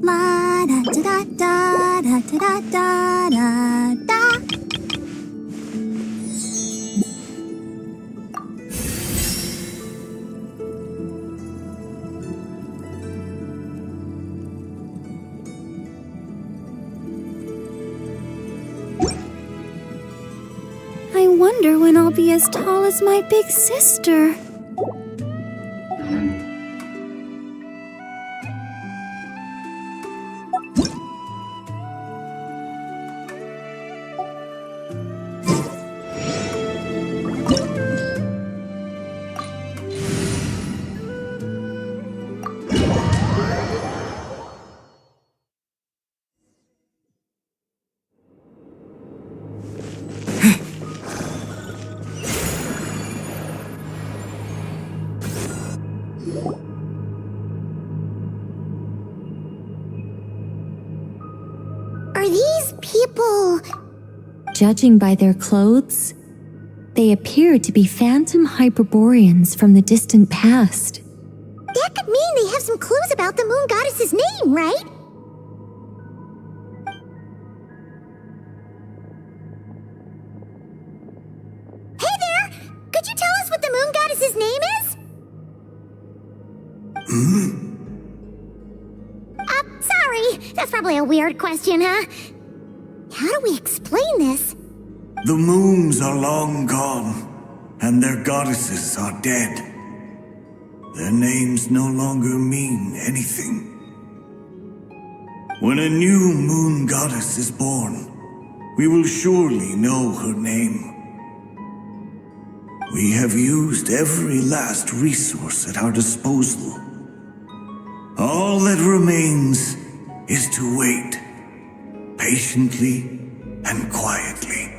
La da da da da da da da da. I wonder when I'll be as tall as my big sister. Are these people... Judging by their clothes, they appear to be phantom Hyperboreans from the distant past. That could mean they have some clues about the moon goddess's name, right? Hey there! Could you tell us what the moon goddess's name is? Sorry. That's probably a weird question, huh? How do we explain this? The moons are long gone, and their goddesses are dead. Their names no longer mean anything. When a new moon goddess is born, we will surely know her name. We have used every last resource at our disposal. All that remains is to wait, patiently and quietly.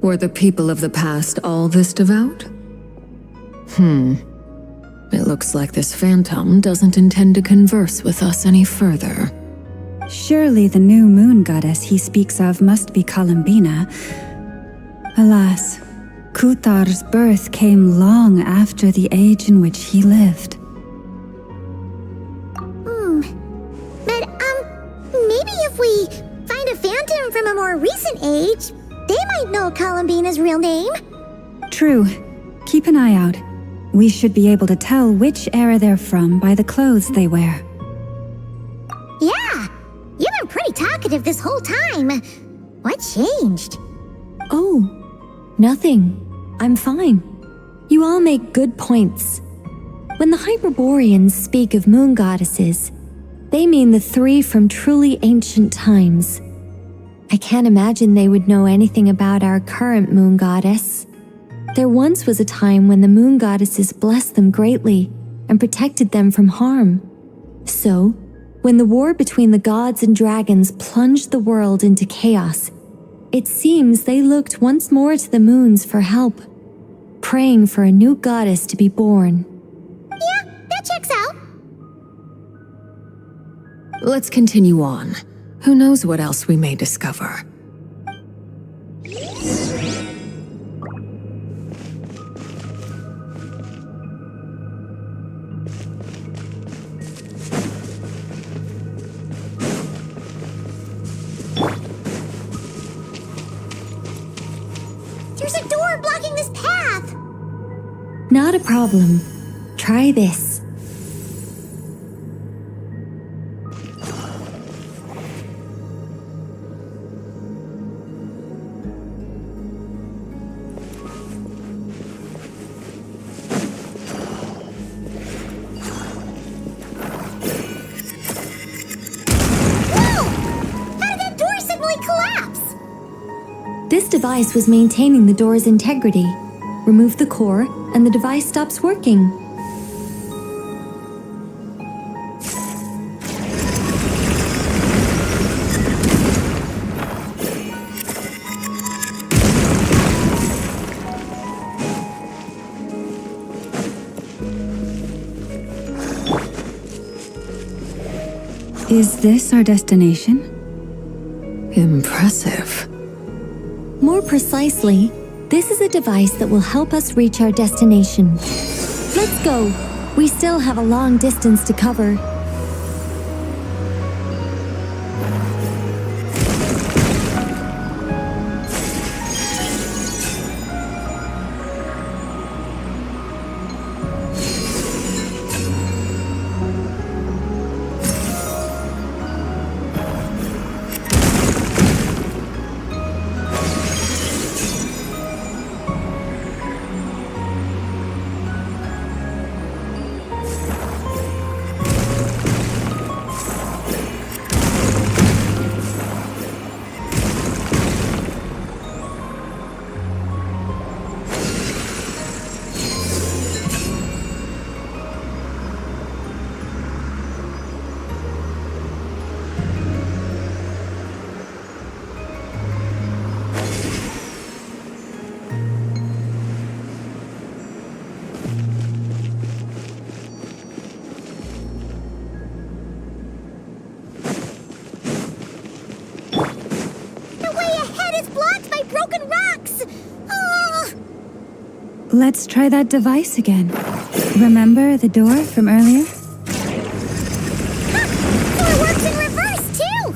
Were the people of the past all this devout? It looks like this phantom doesn't intend to converse with us any further. Surely the new moon goddess he speaks of must be Columbina. Alas, Kuthar's birth came long after the age in which he lived. But, maybe if we find a phantom from a more recent age, they might know Columbina's real name. True. Keep an eye out. We should be able to tell which era they're from by the clothes they wear. Yeah, you've been pretty talkative this whole time. What changed? Oh, nothing. I'm fine. You all make good points. When the Hyperboreans speak of moon goddesses, they mean the three from truly ancient times. I can't imagine they would know anything about our current moon goddess. There once was a time when the moon goddesses blessed them greatly and protected them from harm. So, when the war between the gods and dragons plunged the world into chaos, it seems they looked once more to the moons for help, praying for a new goddess to be born. Yeah, that checks out. Let's continue on. Who knows what else we may discover? There's a door blocking this path. Not a problem. Try this. This device was maintaining the door's integrity. Remove the core, and the device stops working. Is this our destination? Impressive. More precisely, this is a device that will help us reach our destination. Let's go. We still have a long distance to cover. Let's try that device again. Remember the door from earlier? It works in reverse, too!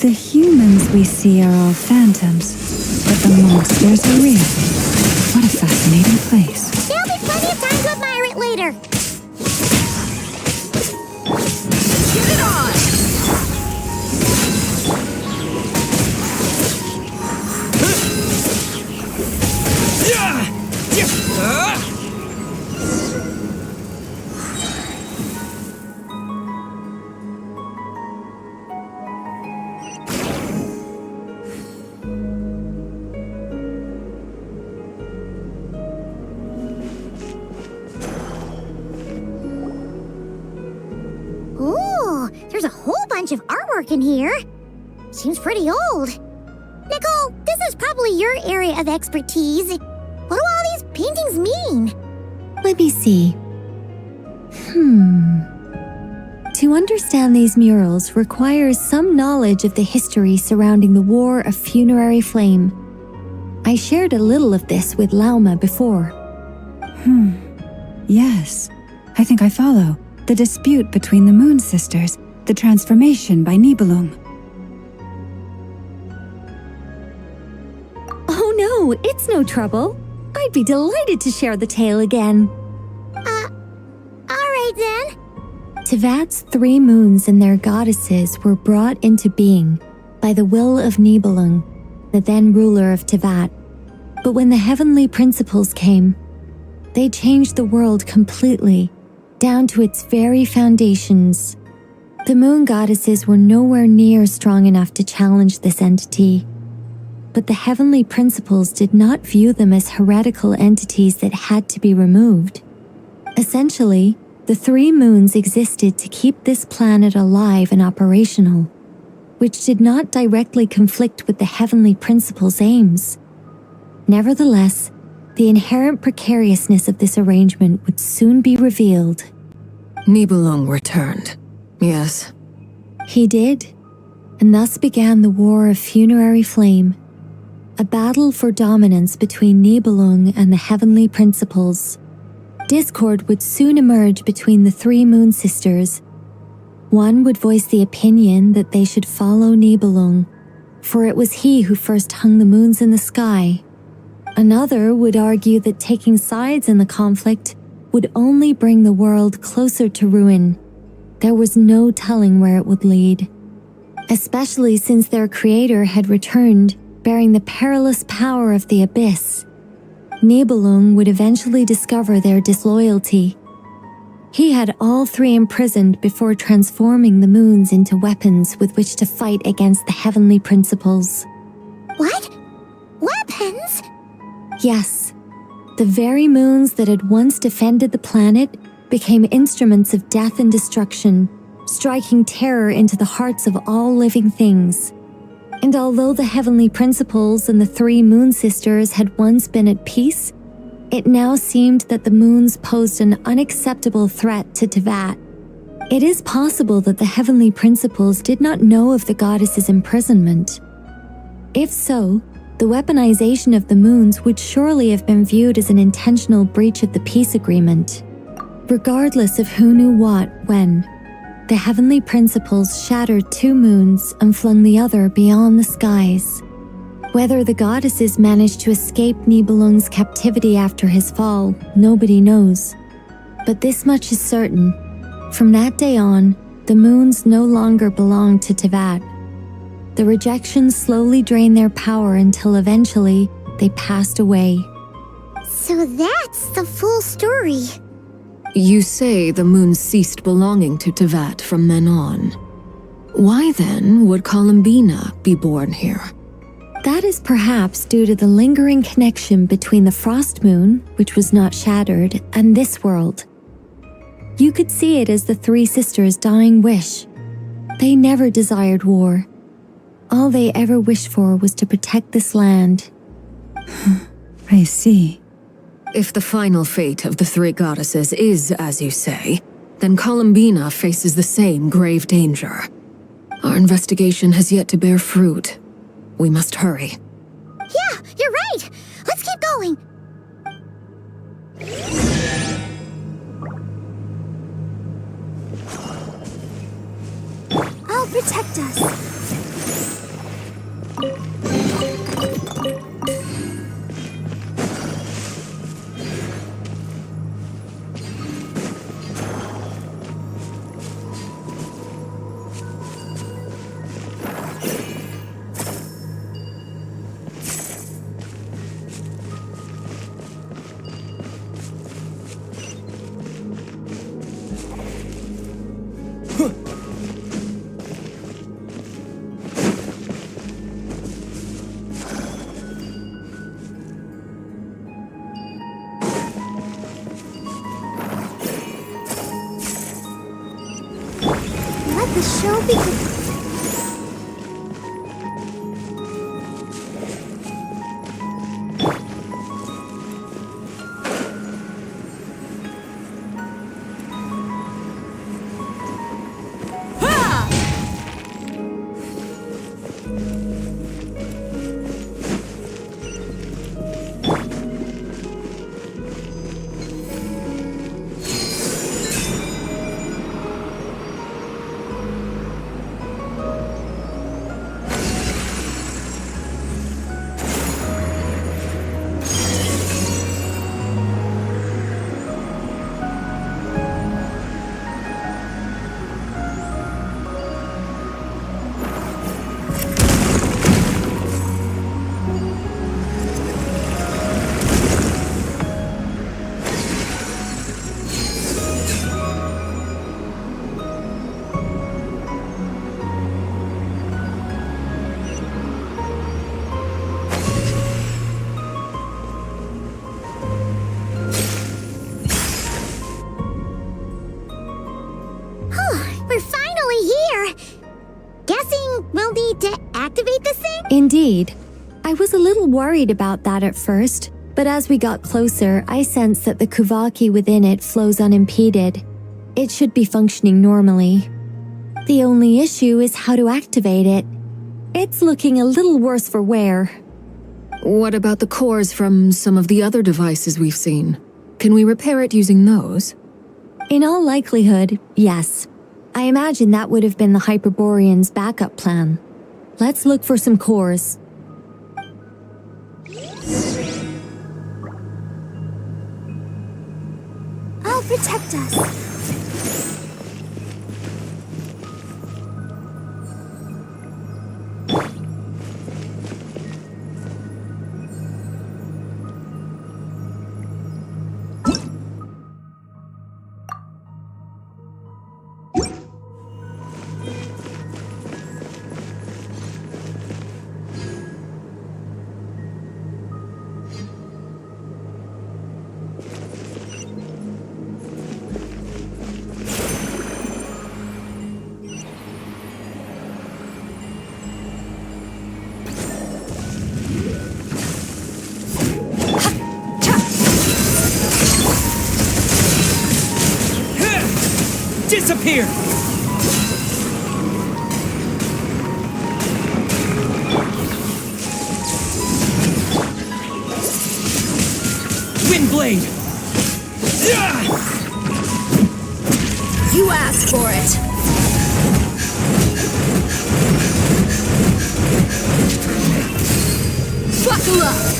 The humans we see are all phantoms, but the monsters are real. What a fascinating place. There'll be plenty of time to admire it later. Get it on! Ooh, there's a whole bunch of artwork in here. Seems pretty old. Nicole, this is probably your area of expertise. What do all these paintings mean? Let me see. To understand these murals requires some knowledge of the history surrounding the War of Funerary Flame. I shared a little of this with Lauma before. Yes, I think I follow. The dispute between the Moon Sisters, the transformation by Nibelung. Oh no, it's no trouble. I'd be delighted to share the tale again. Alright then. Tevat's 3 moons and their goddesses were brought into being by the will of Nibelung, the then ruler of Tevat. But when the heavenly principles came, they changed the world completely, down to its very foundations. The moon goddesses were nowhere near strong enough to challenge this entity. But the heavenly principles did not view them as heretical entities that had to be removed. Essentially, the 3 moons existed to keep this planet alive and operational, which did not directly conflict with the heavenly principles' aims. Nevertheless, the inherent precariousness of this arrangement would soon be revealed. Nibelung returned. Yes. He did, and thus began the War of Funerary Flame, a battle for dominance between Nibelung and the heavenly principles. Discord would soon emerge between the 3 moon sisters. One would voice the opinion that they should follow Nibelung, for it was he who first hung the moons in the sky. Another would argue that taking sides in the conflict would only bring the world closer to ruin. There was no telling where it would lead, especially since their creator had returned bearing the perilous power of the abyss. Nibelung would eventually discover their disloyalty. He had all three imprisoned before transforming the moons into weapons with which to fight against the heavenly principles. What? Weapons? Yes, the very moons that had once defended the planet became instruments of death and destruction, striking terror into the hearts of all living things. And although the heavenly principles and the three moon sisters had once been at peace, it now seemed that the moons posed an unacceptable threat to Teyvat. It is possible that the heavenly principles did not know of the goddess's imprisonment. If so, the weaponization of the moons would surely have been viewed as an intentional breach of the peace agreement. Regardless of who knew what when, the heavenly principles shattered two moons and flung the other beyond the skies. Whether the goddesses managed to escape Nibelung's captivity after his fall, nobody knows. But this much is certain. From that day on, the moons no longer belonged to Teyvat. The rejections slowly drained their power until eventually they passed away. So that's the full story. You say the moon ceased belonging to Teyvat from then on. Why then would Columbina be born here? That is perhaps due to the lingering connection between the frost moon, which was not shattered, and this world. You could see it as the three sisters' dying wish. They never desired war. All they ever wished for was to protect this land. I see. If the final fate of the three goddesses is as you say, then Columbina faces the same grave danger. Our investigation has yet to bear fruit. We must hurry. Yeah, you're right. Let's keep going. I'll protect us. Let the show begin. We're finally here. Guessing we'll need to activate this thing? Indeed. I was a little worried about that at first, but as we got closer, I sensed that the Kuvaki within it flows unimpeded. It should be functioning normally. The only issue is how to activate it. It's looking a little worse for wear. What about the cores from some of the other devices we've seen? Can we repair it using those? In all likelihood, yes. I imagine that would have been the Hyperborean's backup plan. Let's look for some cores. I'll protect us. disappear! Windblade! You asked for it! Buckle up!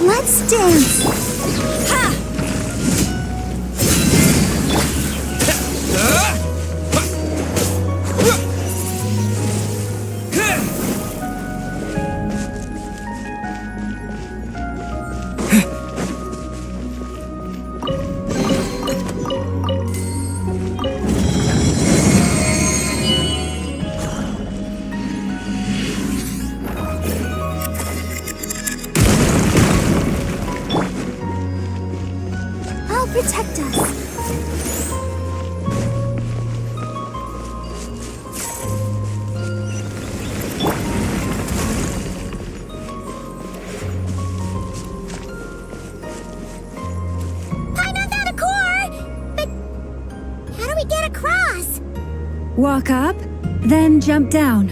Let's dance. Ha! I'll protect us. I know that a core! But how do we get across? Walk up, then jump down.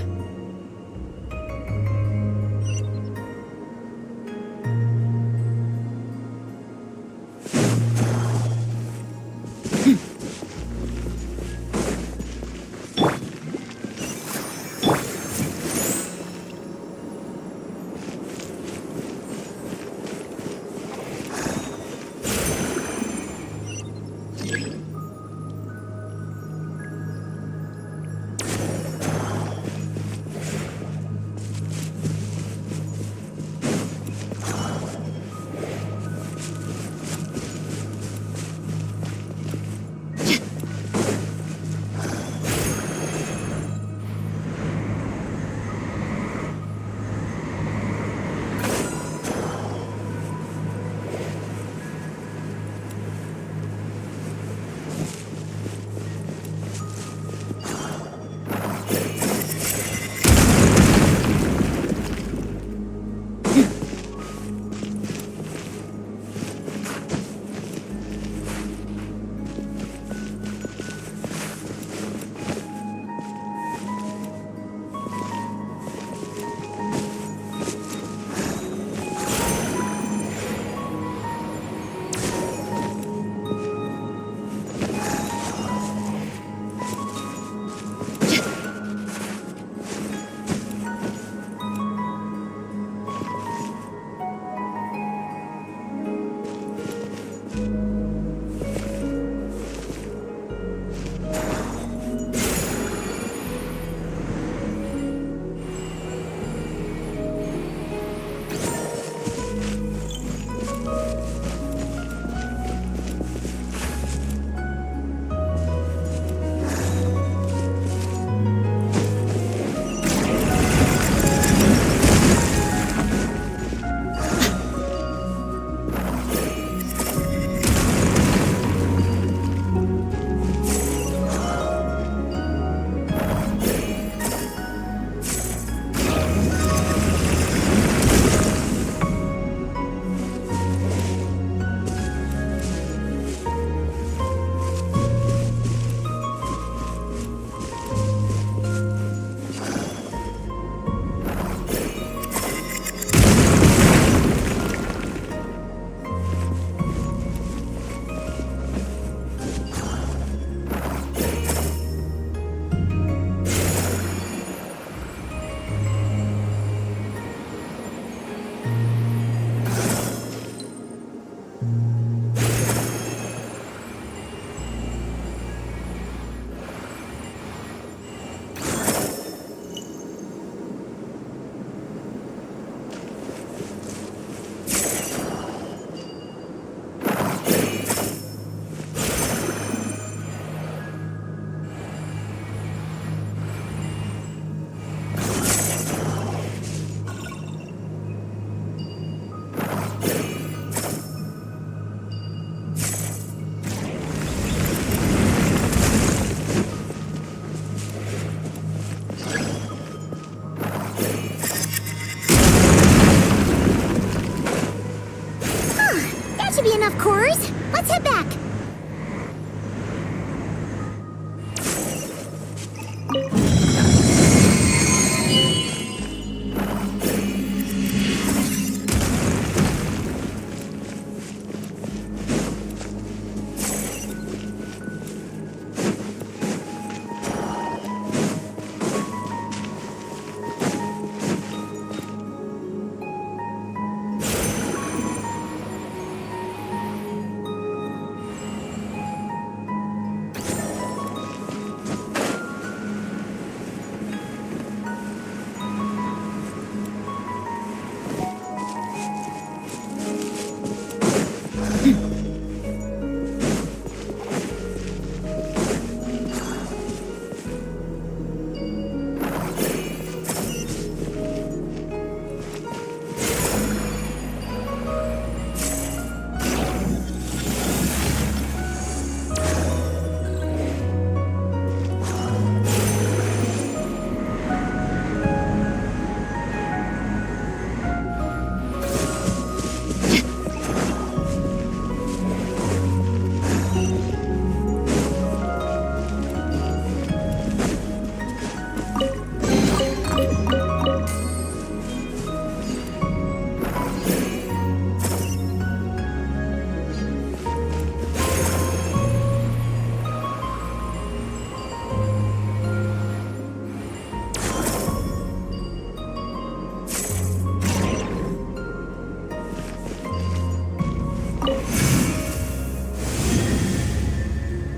should be enough cores. Let's head back.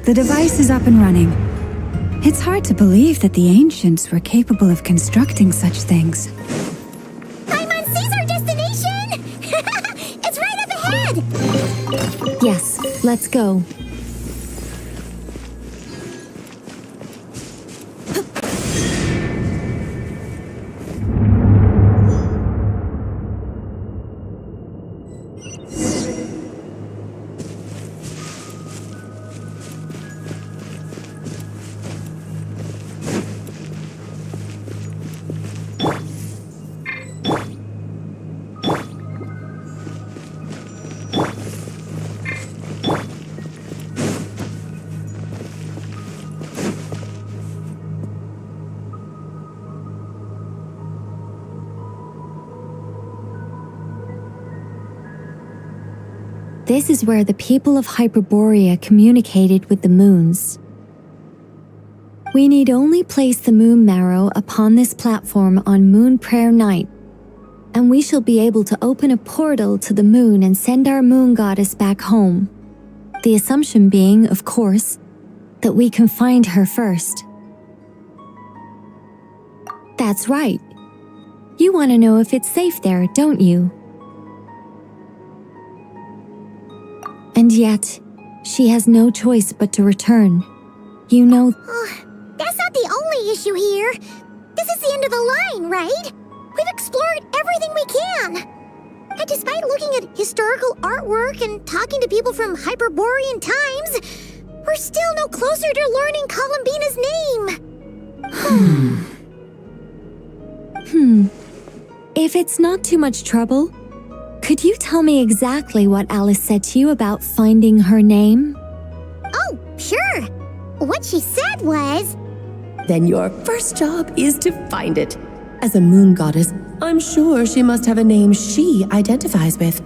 The device is up and running. It's hard to believe that the ancients were capable of constructing such things. Paimon sees our destination! It's right up ahead! Yes, let's go. This is where the people of Hyperborea communicated with the moons. We need only place the moon marrow upon this platform on Moon Prayer Night, and we shall be able to open a portal to the moon and send our moon goddess back home. The assumption being, of course, that we can find her first. That's right. You want to know if it's safe there, don't you? And yet, she has no choice but to return. You know... That's not the only issue here. This is the end of the line, right? We've explored everything we can. And despite looking at historical artwork and talking to people from Hyperborean times, we're still no closer to learning Columbina's name. If it's not too much trouble, could you tell me exactly what Alice said to you about finding her name? Oh, sure. What she said was... Then your first job is to find it. As a moon goddess, I'm sure she must have a name she identifies with.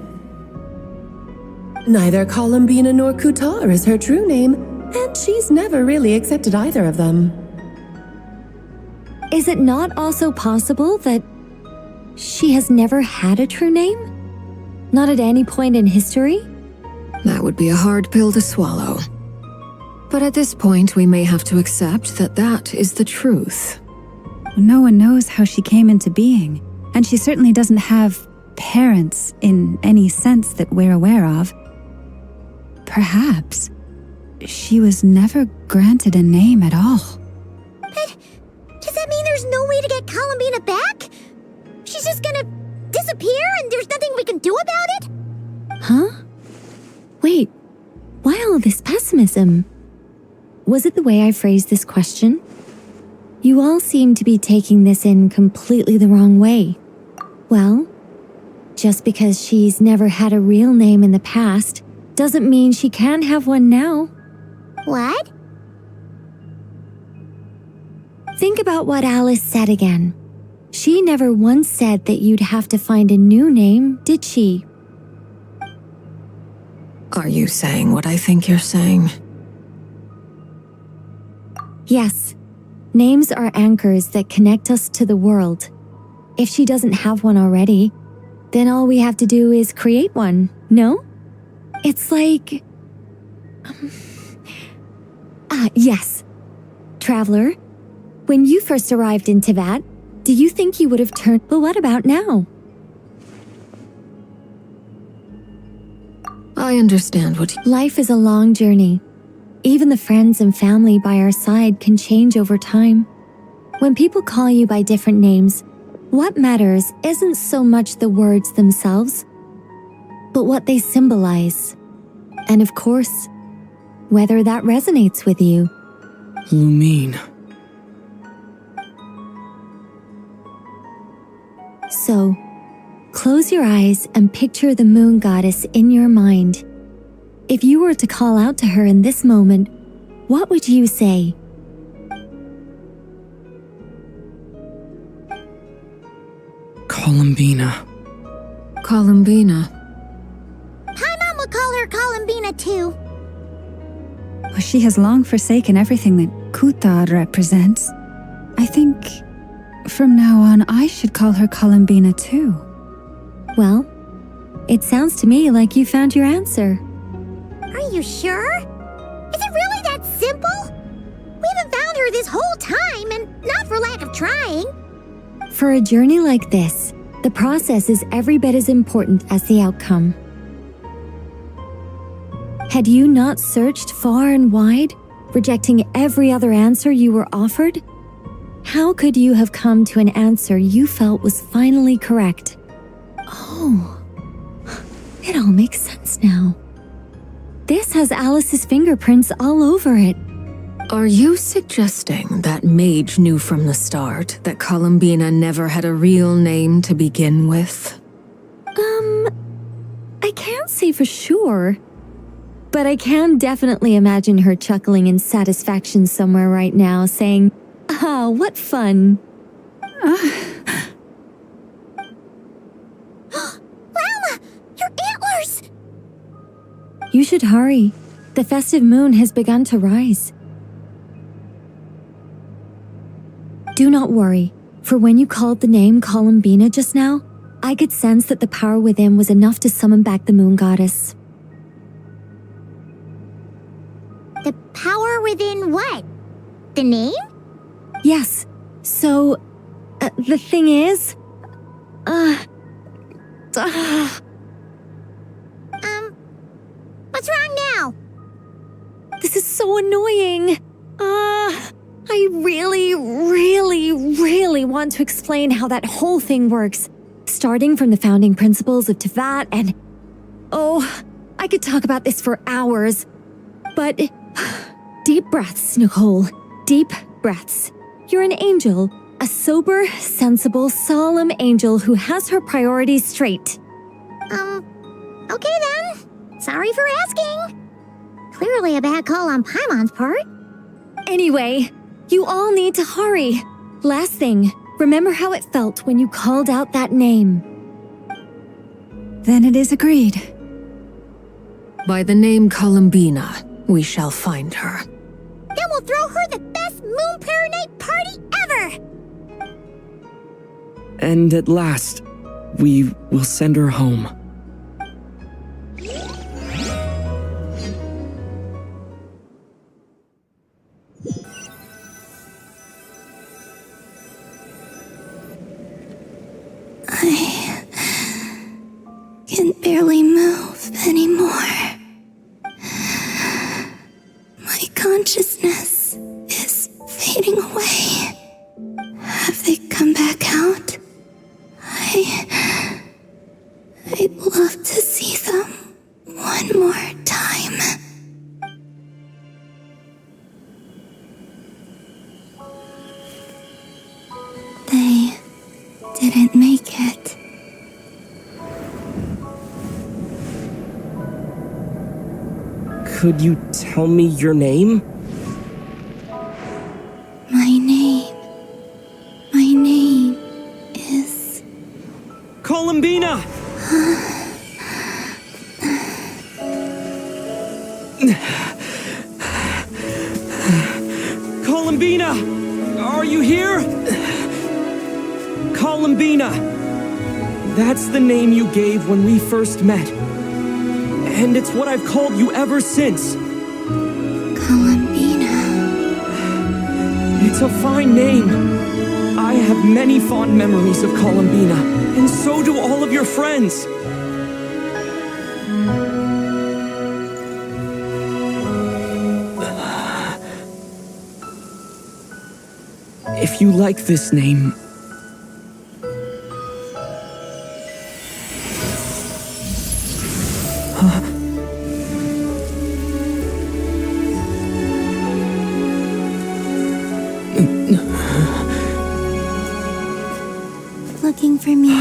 Neither Columbina nor Kutar is her true name, and she's never really accepted either of them. Is it not also possible that she has never had a true name? Not at any point in history? That would be a hard pill to swallow. But at this point, we may have to accept that that is the truth. No one knows how she came into being, and she certainly doesn't have parents in any sense that we're aware of. Perhaps she was never granted a name at all. But does that mean there's no way to get Columbina back? She's just gonna disappear and there's nothing we can do about it? Huh? Wait, why all this pessimism? Was it the way I phrased this question? You all seem to be taking this in completely the wrong way. Well, just because she's never had a real name in the past doesn't mean she can't have one now. What? Think about what Alice said again. She never once said that you'd have to find a new name, did she? Are you saying what I think you're saying? Yes. Names are anchors that connect us to the world. If she doesn't have one already, then all we have to do is create one, no? It's like... yes. Traveler, when you first arrived in Teyvat, do you think you would have turned... But what about now? I understand what Life is a long journey. Even the friends and family by our side can change over time. When people call you by different names, what matters isn't so much the words themselves, but what they symbolize. And of course, whether that resonates with you. Lumine. So, close your eyes and picture the moon goddess in your mind. If you were to call out to her in this moment, what would you say? Columbina. Columbina. Paimon would call her Columbina too. Well, she has long forsaken everything that Kuthar represents. I think from now on I should call her Columbina too. Well, it sounds to me like you found your answer. Are you sure? Is it really that simple? We haven't found her this whole time, and not for lack of trying. For a journey like this, the process is every bit as important as the outcome. Had you not searched far and wide, rejecting every other answer you were offered? How could you have come to an answer you felt was finally correct? Oh, it all makes sense now. This has Alice's fingerprints all over it. Are you suggesting that Mage knew from the start that Columbina never had a real name to begin with? I can't say for sure, but I can definitely imagine her chuckling in satisfaction somewhere right now, saying, "Ah, what fun." Llama, your antlers! You should hurry. The festive moon has begun to rise. Do not worry, for when you called the name Columbina just now, I could sense that the power within was enough to summon back the moon goddess. The power within what? The name? Yes, so, the thing is... What's wrong now? This is so annoying. I really want to explain how that whole thing works. Starting from the founding principles of Teyvat and... Oh, I could talk about this for hours. But... Deep breaths, Nicole. Deep breaths. You're an angel. A sober, sensible, solemn angel who has her priorities straight. Okay then. Sorry for asking. Clearly a bad call on Paimon's part. Anyway, you all need to hurry. Last thing, remember how it felt when you called out that name. Then it is agreed. By the name Columbina, we shall find her. Then we'll throw her the best Moon Pair Night party ever! And at last, we will send her home. I can barely move anymore. My consciousness is fading away. Have they come back out? I'd love to see them one more time. They didn't make it. Could you tell me your name? My name is... Columbina! Columbina! Are you here? Columbina! That's the name you gave when we first met. And it's what I've called you ever since. Columbina. It's a fine name. I have many fond memories of Columbina, and so do all of your friends. If you like this name... Looking for me? I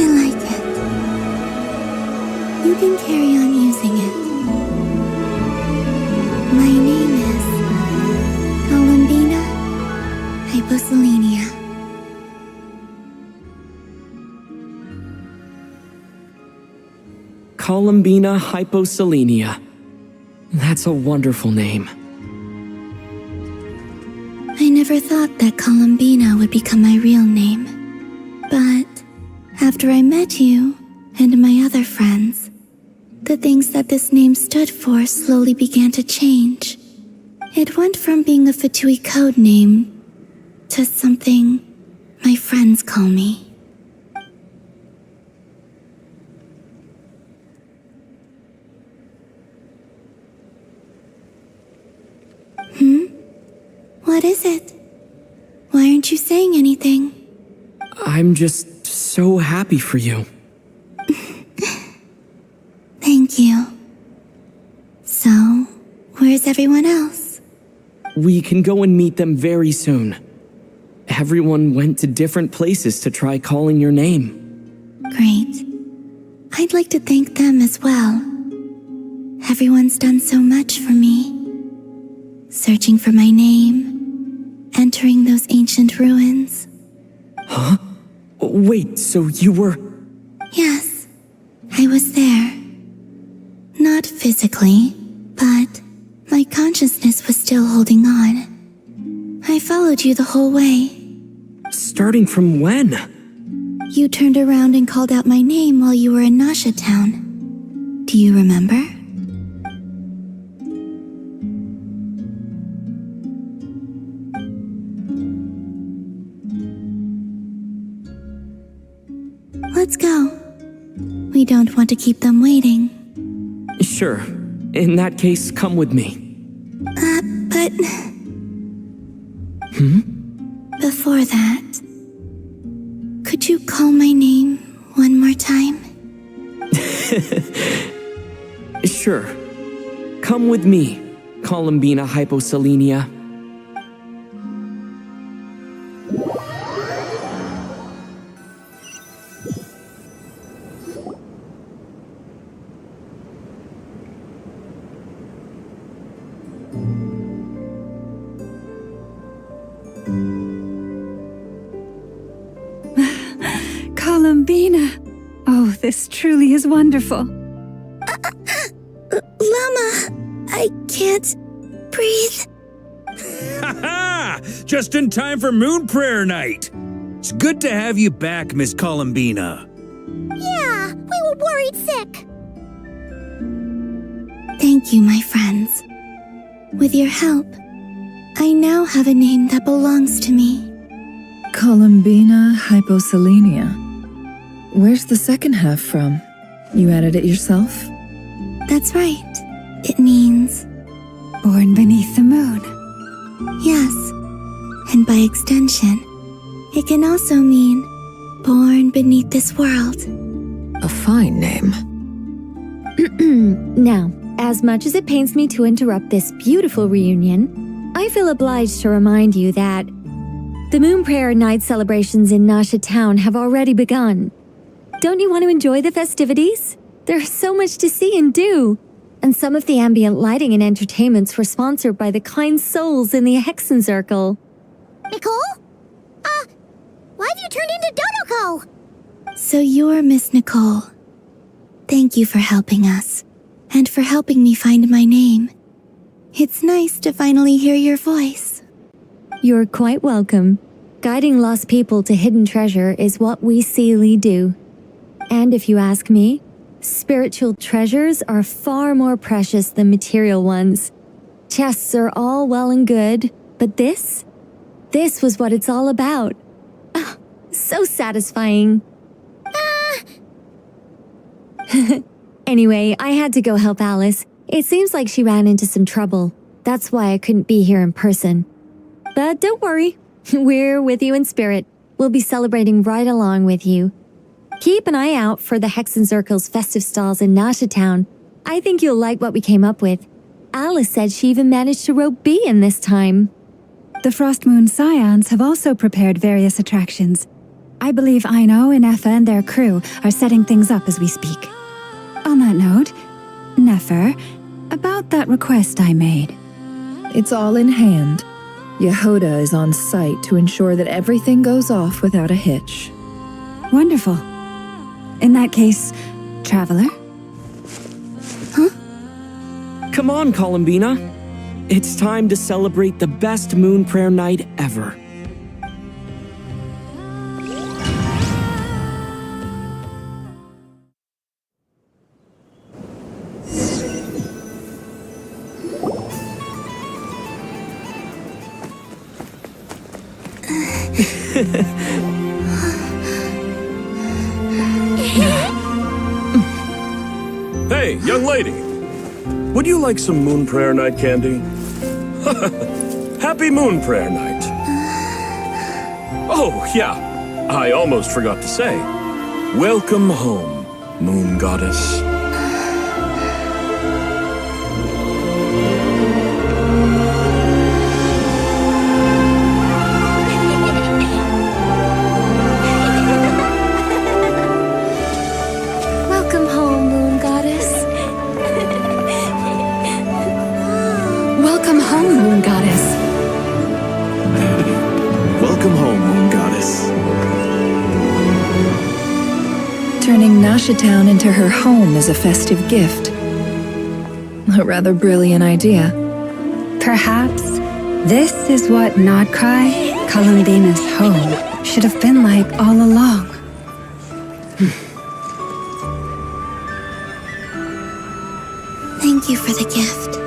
like it. You can carry on using it. My name is Columbina Hyposelenia. Columbina Hyposelenia. That's a wonderful name. I never thought that Columbina would become my real name. But after I met you and my other friends, the things that this name stood for slowly began to change. It went from being a Fatui code name to something my friends call me. What is it? Why aren't you saying anything? I'm just so happy for you. Thank you. So, where's everyone else? We can go and meet them very soon. Everyone went to different places to try calling your name. Great. I'd like to thank them as well. Everyone's done so much for me. Searching for my name, entering those ancient ruins. Huh? Wait, so you were... Yes, I was there. Not physically, but my consciousness was still holding on. I followed you the whole way. Starting from when? You turned around and called out my name while you were in Nasha Town. Do you remember? Let's go. We don't want to keep them waiting. Sure. In that case, come with me. But... Before that, could you call my name one more time? Sure. Come with me, Columbina Hyposelenia. Columbina! Oh, this truly is wonderful. Llama, I can't breathe. Ha! Just in time for Moon Prayer Night. It's good to have you back, Miss Columbina. Yeah, we were worried sick. Thank you, my friends. With your help, I now have a name that belongs to me. Columbina Hyposelenia. Where's the second half from? You added it yourself? That's right. It means... Born beneath the moon. Yes. And by extension, it can also mean born beneath this world. A fine name. Now, as much as it pains me to interrupt this beautiful reunion, I feel obliged to remind you that the Moon Prayer Night celebrations in Nasha Town have already begun. Don't you want to enjoy the festivities? There's so much to see and do. And some of the ambient lighting and entertainments were sponsored by the kind souls in the Hexen Circle. Nicole? Why have you turned into Dodoko? So you're Miss Nicole. Thank you for helping us, and for helping me find my name. It's nice to finally hear your voice. You're quite welcome. Guiding lost people to hidden treasure is what we Seelie do. And if you ask me, spiritual treasures are far more precious than material ones. Chests are all well and good, but this was what it's all about. Ah, so satisfying. Anyway, I had to go help Alice. It seems like she ran into some trouble. That's why I couldn't be here in person. But don't worry, we're with you in spirit. We'll be celebrating right along with you. Keep an eye out for the Hexen Circle's festive stalls in Nasha Town. I think you'll like what we came up with. Alice said she even managed to rope B in this time. The Frost Moon Scions have also prepared various attractions. I believe Aino, Ineffa, and their crew are setting things up as we speak. On that note, Nefer, about that request I made. It's all in hand. Yehoda is on site to ensure that everything goes off without a hitch. Wonderful. In that case, Traveler? Come on, Columbina. It's time to celebrate the best Moon Prayer Night ever. Hey, young lady. Would you like some Moon Prayer Night candy? Happy Moon Prayer Night. Oh, yeah. I almost forgot to say. Welcome home, Moon Goddess. Welcome home, Moon Goddess. Welcome home, Moon Goddess. Welcome home, Moon Goddess. Turning Nasha Town into her home is a festive gift. A rather brilliant idea. Perhaps this is what Nod-Krai, Columbina's home, should have been like all along. Thank you for the gift.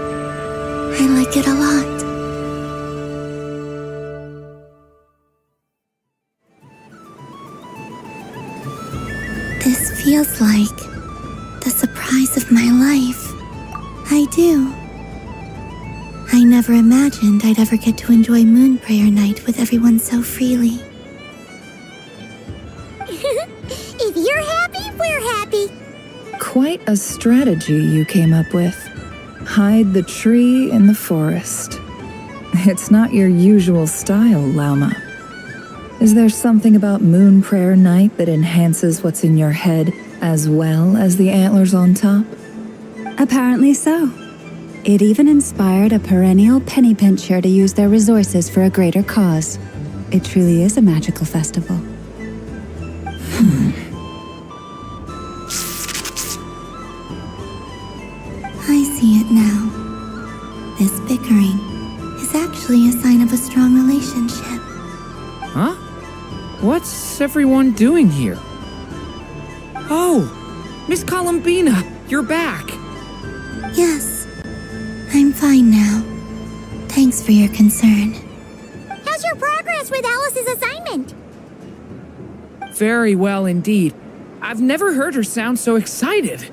I like it a lot. This feels like the surprise of my life. I do. I never imagined I'd ever get to enjoy Moon Prayer Night with everyone so freely. If you're happy, we're happy. Quite a strategy you came up with. Hide the tree in the forest. It's not your usual style, Lauma. Is there something about Moon Prayer Night that enhances what's in your head as well as the antlers on top? Apparently so. It even inspired a perennial penny pincher to use their resources for a greater cause. It truly is a magical festival. I see it now. This bickering is actually a sign of a strong relationship. Huh? What's everyone doing here? Oh, Miss Columbina, you're back. Yes, I'm fine now. Thanks for your concern. How's your progress with Alice's assignment? Very well indeed. I've never heard her sound so excited.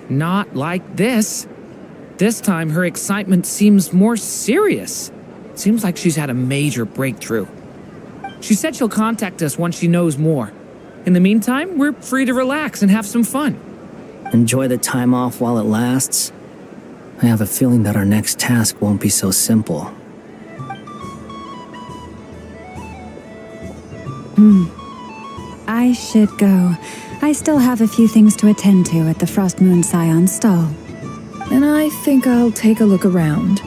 Not like this. This time her excitement seems more serious. Seems like she's had a major breakthrough. She said she'll contact us once she knows more. In the meantime, we're free to relax and have some fun. enjoy the time off while it lasts. I have a feeling that our next task won't be so simple. I should go. I still have a few things to attend to at the Frost Moon Scion stall. And I think I'll take a look around.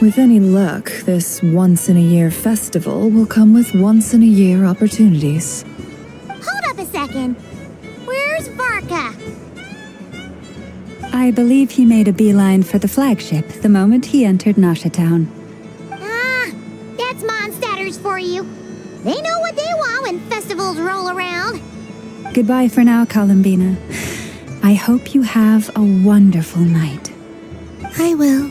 With any luck, this once-in-a-year festival will come with once-in-a-year opportunities. Hold up a second. Where's Varka? I believe he made a beeline for the flagship the moment he entered Nasha Town. Ah, that's Mondstadters for you. They know what they want when festivals roll around. Goodbye for now, Columbina. I hope you have a wonderful night. I will.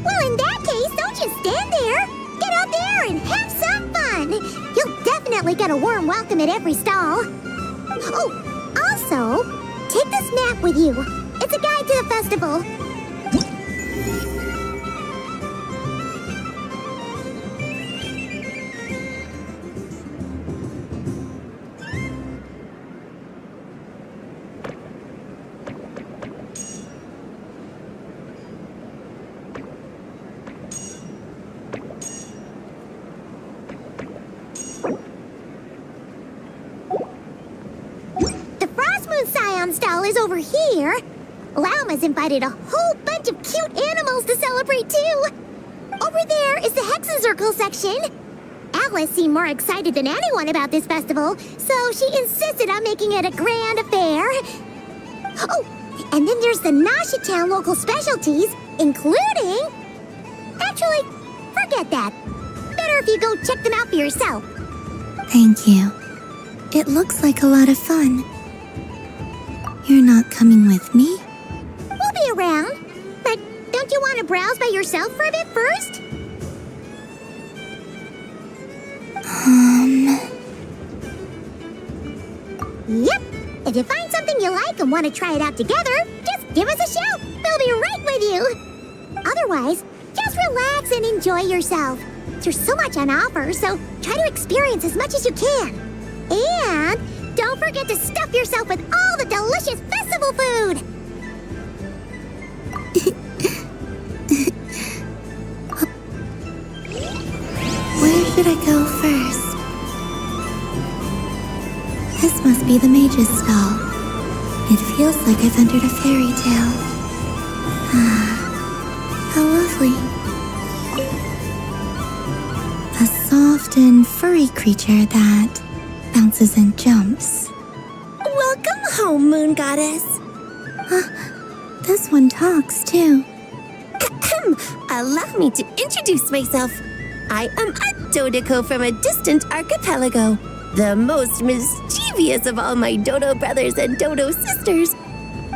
Well, in that case, don't just stand there. Get out there and have some fun. You'll definitely get a warm welcome at every stall. Oh, also, take this map with you. It's a guide to the festival. Stall is over here. Lauma's invited a whole bunch of cute animals to celebrate too. Over there is the Hexencircle section. Alice seemed more excited than anyone about this festival, so she insisted on making it a grand affair. Oh, and then there's the Nasha Town local specialties, including... Actually, forget that. Better if you go check them out for yourself. Thank you. It looks like a lot of fun. You're not coming with me? We'll be around. But don't you want to browse by yourself for a bit first? Yep. If you find something you like and want to try it out together, just give us a shout. We'll be right with you. Otherwise, just relax and enjoy yourself. There's so much on offer, so try to experience as much as you can. And... don't forget to stuff yourself with all the delicious festival food! Where should I go first? This must be the mage's stall. It feels like I've entered a fairy tale. Ah, how lovely. A soft and furry creature that bounces and jumps. Welcome home, Moon Goddess. This one talks, too. Allow me to introduce myself. I am a Dodoko from a distant archipelago, the most mischievous of all my Dodo brothers and Dodo sisters.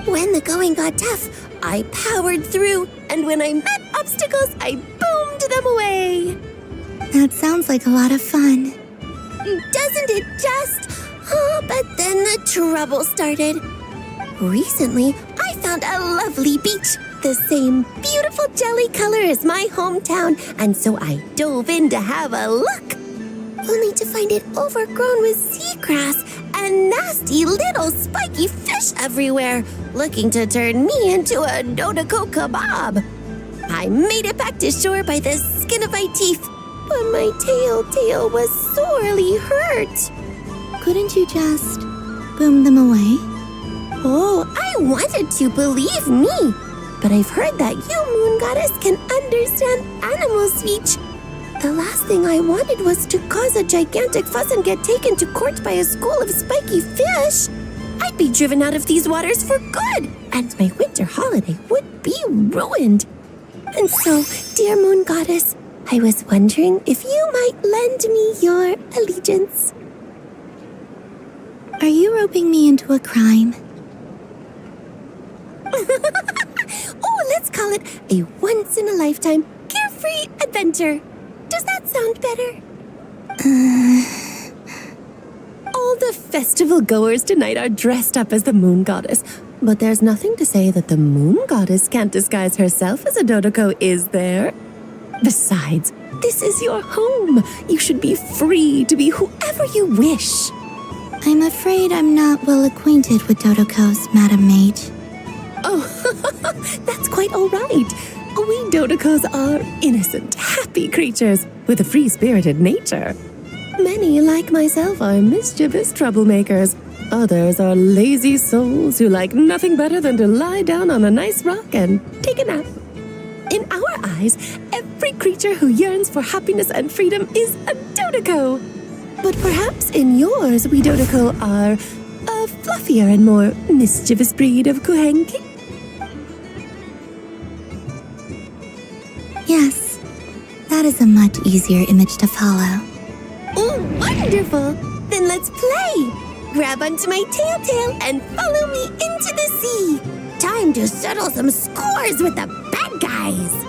When the going got tough, I powered through, and when I met obstacles, I boomed them away. That sounds like a lot of fun. Doesn't it just? Oh, but then the trouble started. Recently, I found a lovely beach, the same beautiful jelly color as my hometown, and so I dove in to have a look. Only to find it overgrown with seagrass and nasty little spiky fish everywhere, looking to turn me into a Dodoko kebab. I made it back to shore by the skin of my teeth, but my tail was sorely hurt. Couldn't you just boom them away? Oh, I wanted to, believe me. But I've heard that you, Moon Goddess, can understand animal speech. The last thing I wanted was to cause a gigantic fuss and get taken to court by a school of spiky fish. I'd be driven out of these waters for good, and my winter holiday would be ruined. And so, dear Moon Goddess, I was wondering if you might lend me your allegiance. Are you roping me into a crime? Oh, let's call it a once-in-a-lifetime carefree adventure. Does that sound better? All the festival goers tonight are dressed up as the Moon Goddess, but there's nothing to say that the Moon Goddess can't disguise herself as a Dodoko, is there? Besides, this is your home. You should be free to be whoever you wish. I'm afraid I'm not well acquainted with Dodokos, Madam Mage. Oh, that's quite all right. We Dodokos are innocent, happy creatures with a free-spirited nature. Many, like myself, are mischievous troublemakers. Others are lazy souls who like nothing better than to lie down on a nice rock and take a nap. In our eyes, every creature who yearns for happiness and freedom is a Dodoko. But perhaps in yours, we Dodoko are a fluffier and more mischievous breed of Kuhenki. Yes, that is a much easier image to follow. Oh, wonderful! Then let's play! Grab onto my tail and follow me into the sea! Time to settle some scores with the bad guys!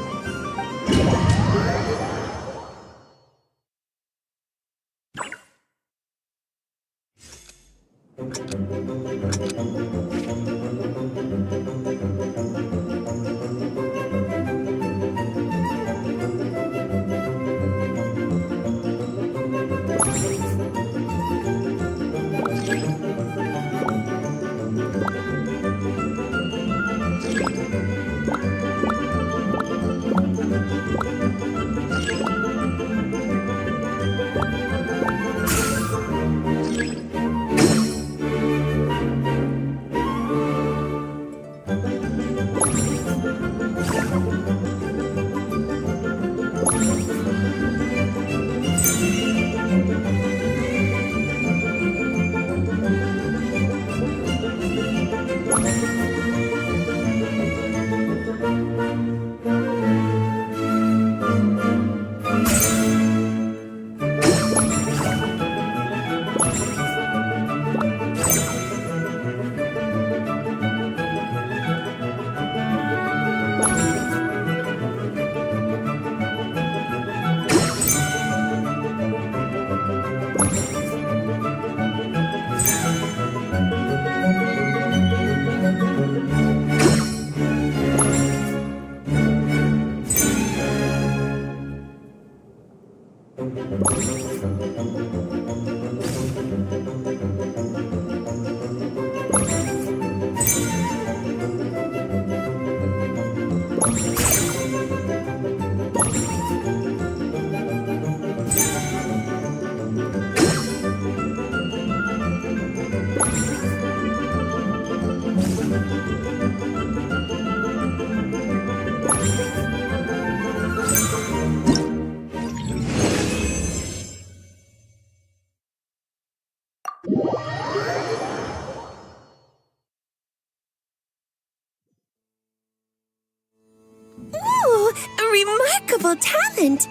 Ooh, a remarkable talent!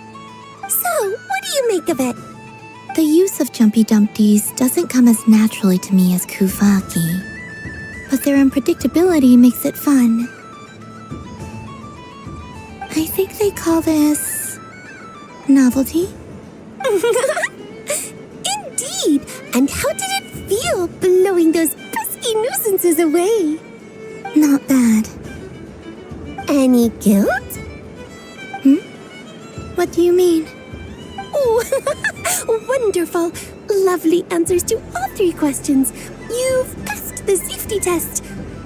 So, what do you make of it? The use of Jumpy Dumpties doesn't come as naturally to me as Kuvaki, but their unpredictability makes it fun. I think they call this novelty. Indeed! And how did it feel blowing those pesky nuisances away? Not bad. Any guilt? What do you mean? Oh, wonderful! Lovely answers to all 3 questions. You've passed the safety test.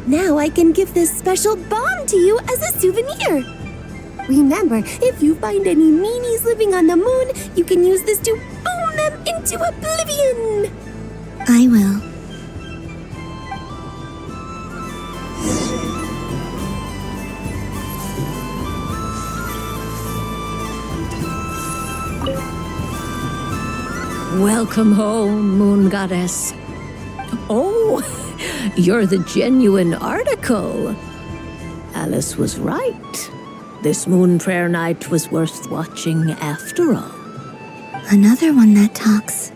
Now I can give this special bomb to you as a souvenir. Remember, if you find any meanies living on the moon, you can use this to boom them into oblivion. I will. Welcome home, Moon Goddess. Oh, you're the genuine article. Alice was right. This moon prayer night was worth watching after all. Another one that talks.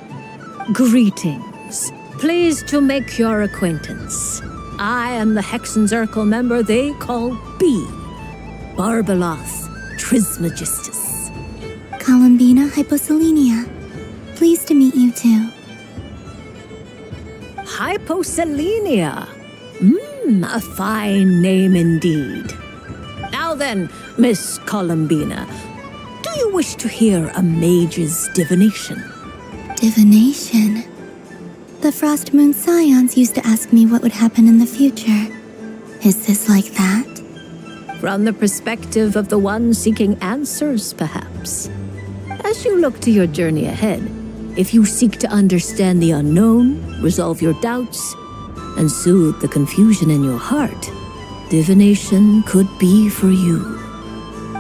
Greetings. Pleased to make your acquaintance. I am the Hexenzirkel member they call B. Barbeloth Trismegistus. Columbina Hyposelenia. Pleased to meet you too. Hyposelenia. A fine name indeed. Now then, Miss Columbina, do you wish to hear a mage's divination? Divination? The Frost Moon Scions used to ask me what would happen in the future. Is this like that? From the perspective of the one seeking answers, perhaps. As you look to your journey ahead, if you seek to understand the unknown, resolve your doubts, and soothe the confusion in your heart, divination could be for you.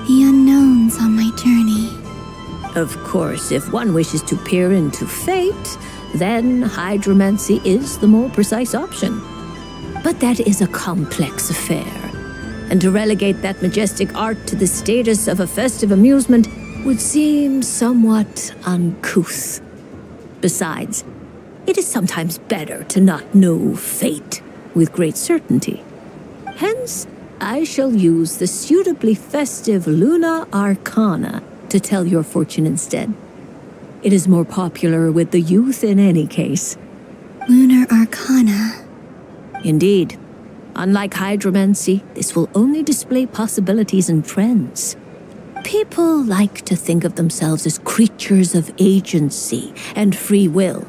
The unknowns on my journey. Of course, if one wishes to peer into fate, then hydromancy is the more precise option. But that is a complex affair, and to relegate that majestic art to the status of a festive amusement would seem somewhat uncouth. Besides, it is sometimes better to not know fate with great certainty. Hence, I shall use the suitably festive Luna Arcana to tell your fortune instead. It is more popular with the youth in any case. Lunar Arcana. Indeed. Unlike hydromancy, this will only display possibilities and trends. People like to think of themselves as creatures of agency and free will.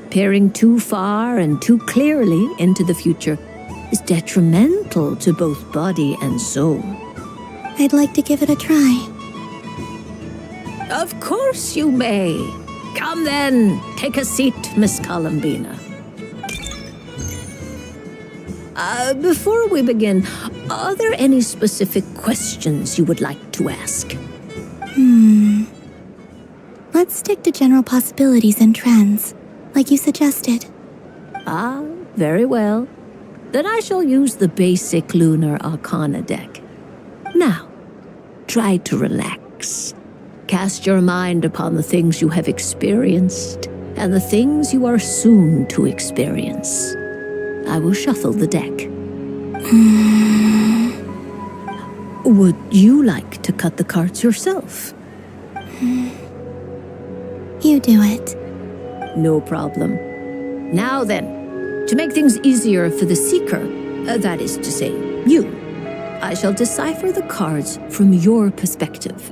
Peering too far and too clearly into the future is detrimental to both body and soul. I'd like to give it a try. Of course you may. Come then, take a seat, Miss Columbina. Before we begin, are there any specific questions you would like to ask? Let's stick to general possibilities and trends, like you suggested. Ah, very well. Then I shall use the basic Lunar Arcana deck. Now, try to relax. Cast your mind upon the things you have experienced and the things you are soon to experience. I will shuffle the deck. Would you like to cut the cards yourself? You do it. No problem. Now then, to make things easier for the seeker, that is to say, you, I shall decipher the cards from your perspective.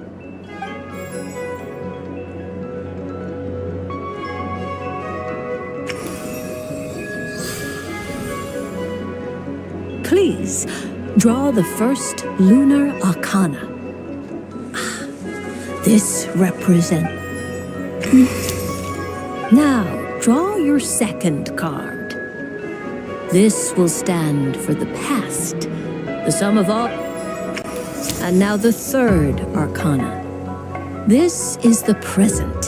Please, draw the first Lunar Arcana. This represents... Now, draw your second card. This will stand for the past, the sum of all... And now the third Arcana. This is the present.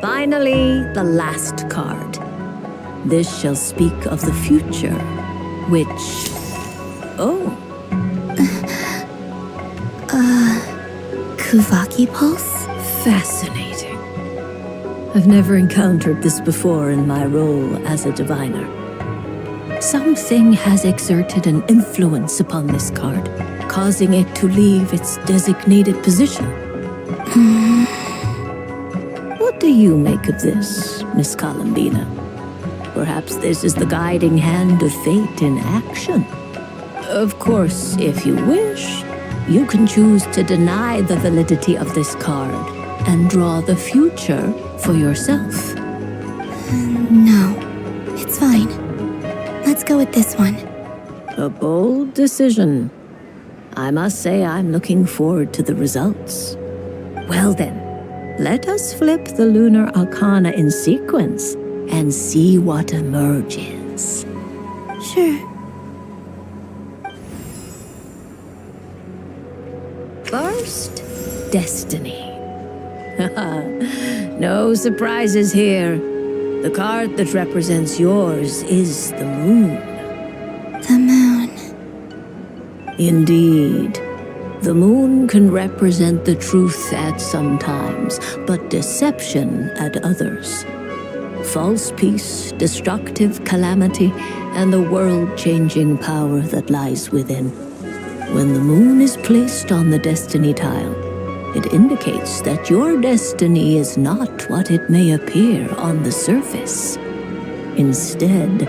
Finally, the last card. This shall speak of the future, which... Oh. Kuvaki Pulse? Fascinating. I've never encountered this before in my role as a diviner. Something has exerted an influence upon this card, causing it to leave its designated position. What do you make of this, Miss Columbina? Perhaps this is the guiding hand of fate in action. Of course, if you wish, you can choose to deny the validity of this card and draw the future for yourself. No, it's fine. Let's go with this one. A bold decision. I must say I'm looking forward to the results. Well then, let us flip the Lunar Arcana in sequence and see what emerges. Sure. First, Destiny. No surprises here. The card that represents yours is the moon. The moon. Indeed. The moon can represent the truth at some times, but deception at others. False peace, destructive calamity, and the world-changing power that lies within. When the moon is placed on the destiny tile, it indicates that your destiny is not what it may appear on the surface. Instead,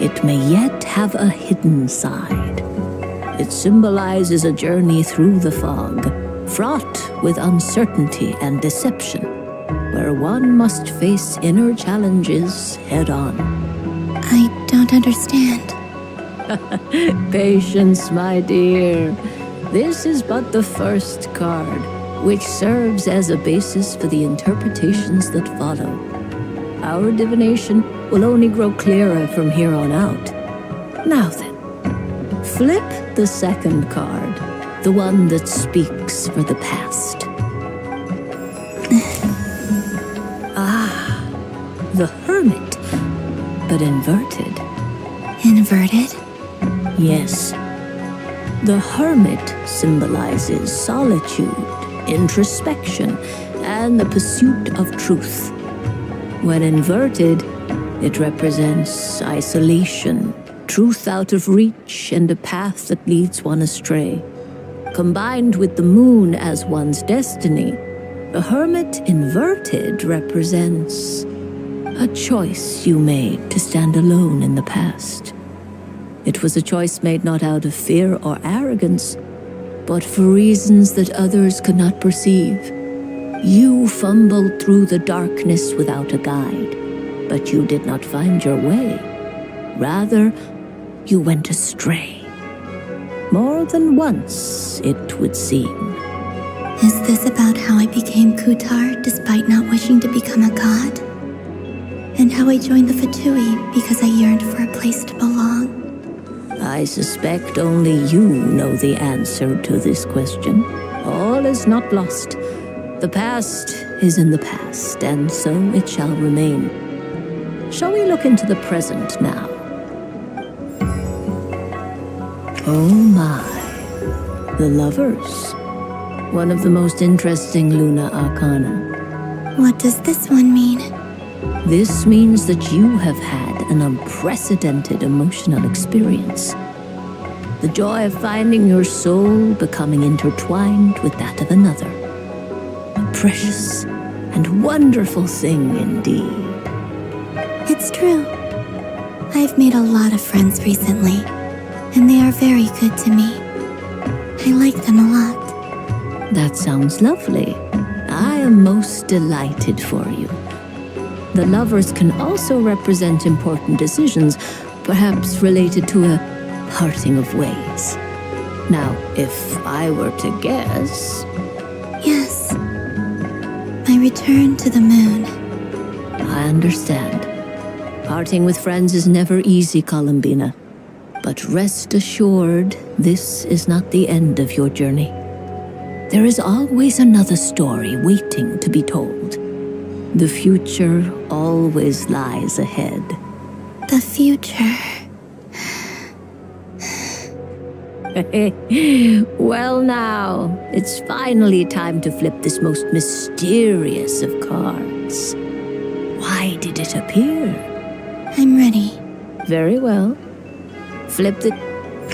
it may yet have a hidden side. It symbolizes a journey through the fog, fraught with uncertainty and deception, where one must face inner challenges head-on. I don't understand. Patience, my dear. This is but the first card, which serves as a basis for the interpretations that follow. Our divination will only grow clearer from here on out. Now then, flip the second card, the one that speaks for the past. The Hermit, but inverted. Inverted? Yes. The Hermit symbolizes solitude, introspection, and the pursuit of truth. When inverted, it represents isolation, truth out of reach, and a path that leads one astray. Combined with the moon as one's destiny, the Hermit inverted represents a choice you made to stand alone in the past. It was a choice made not out of fear or arrogance, but for reasons that others could not perceive. You fumbled through the darkness without a guide, but you did not find your way. Rather, you went astray. More than once, it would seem. Is this about how I became Kutar despite not wishing to become a god? And how I joined the Fatui because I yearned for a place to belong? I suspect only you know the answer to this question. All is not lost. The past is in the past, and so it shall remain. Shall we look into the present now? Oh my. The Lovers. One of the most interesting Luna Arcana. What does this one mean? This means that you have had an unprecedented emotional experience. The joy of finding your soul becoming intertwined with that of another. A precious and wonderful thing indeed. It's true. I've made a lot of friends recently, and they are very good to me. I like them a lot. That sounds lovely. I am most delighted for you. The Lovers can also represent important decisions, perhaps related to a parting of ways. Now, if I were to guess... Yes. My return to the moon. I understand. Parting with friends is never easy, Columbina. But rest assured, this is not the end of your journey. There is always another story waiting to be told. The future always lies ahead. The future. Well now, it's finally time to flip this most mysterious of cards. Why did it appear? I'm ready. Very well. Flip the...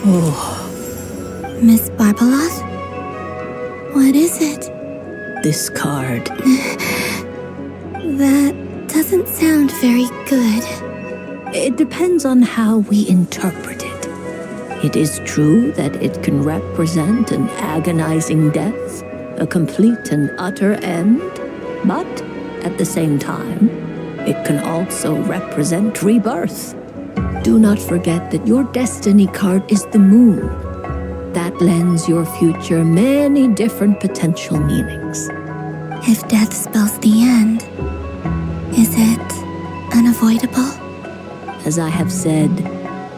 Oh. Miss Barbeloth? What is it? This card. That doesn't sound very good. It depends on how we interpret it. It is true that it can represent an agonizing death, a complete and utter end, but at the same time, it can also represent rebirth. Do not forget that your destiny card is the moon. That lends your future many different potential meanings. If death spells the end, is it unavoidable? As I have said,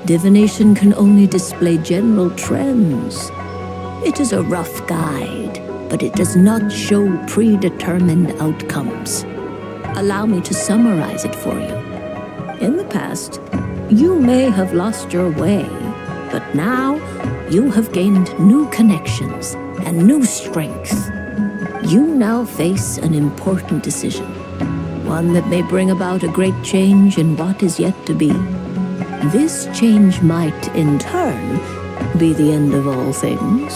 divination can only display general trends. It is a rough guide, but it does not show predetermined outcomes. Allow me to summarize it for you. In the past, you may have lost your way, but now you have gained new connections and new strength. You now face an important decision, one that may bring about a great change in what is yet to be. This change might, in turn, be the end of all things,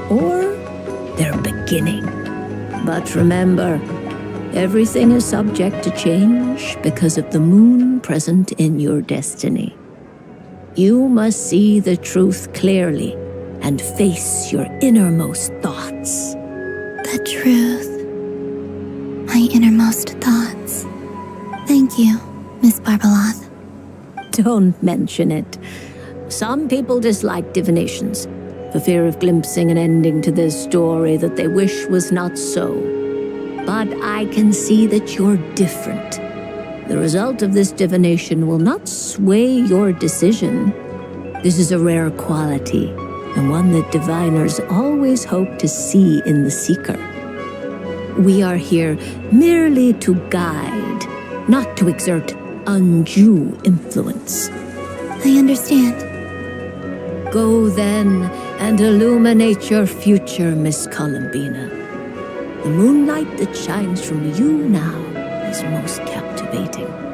or their beginning. But remember, everything is subject to change because of the moon present in your destiny. You must see the truth clearly and face your innermost thoughts. The truth. My innermost thoughts. Thank you, Miss Barbeloth. Don't mention it. Some people dislike divinations, for fear of glimpsing an ending to their story that they wish was not so. But I can see that you're different. The result of this divination will not sway your decision. This is a rare quality, and one that diviners always hope to see in the seeker. We are here merely to guide, not to exert undue influence. I understand. Go then and illuminate your future, Miss Columbina. The moonlight that shines from you now is most captivating.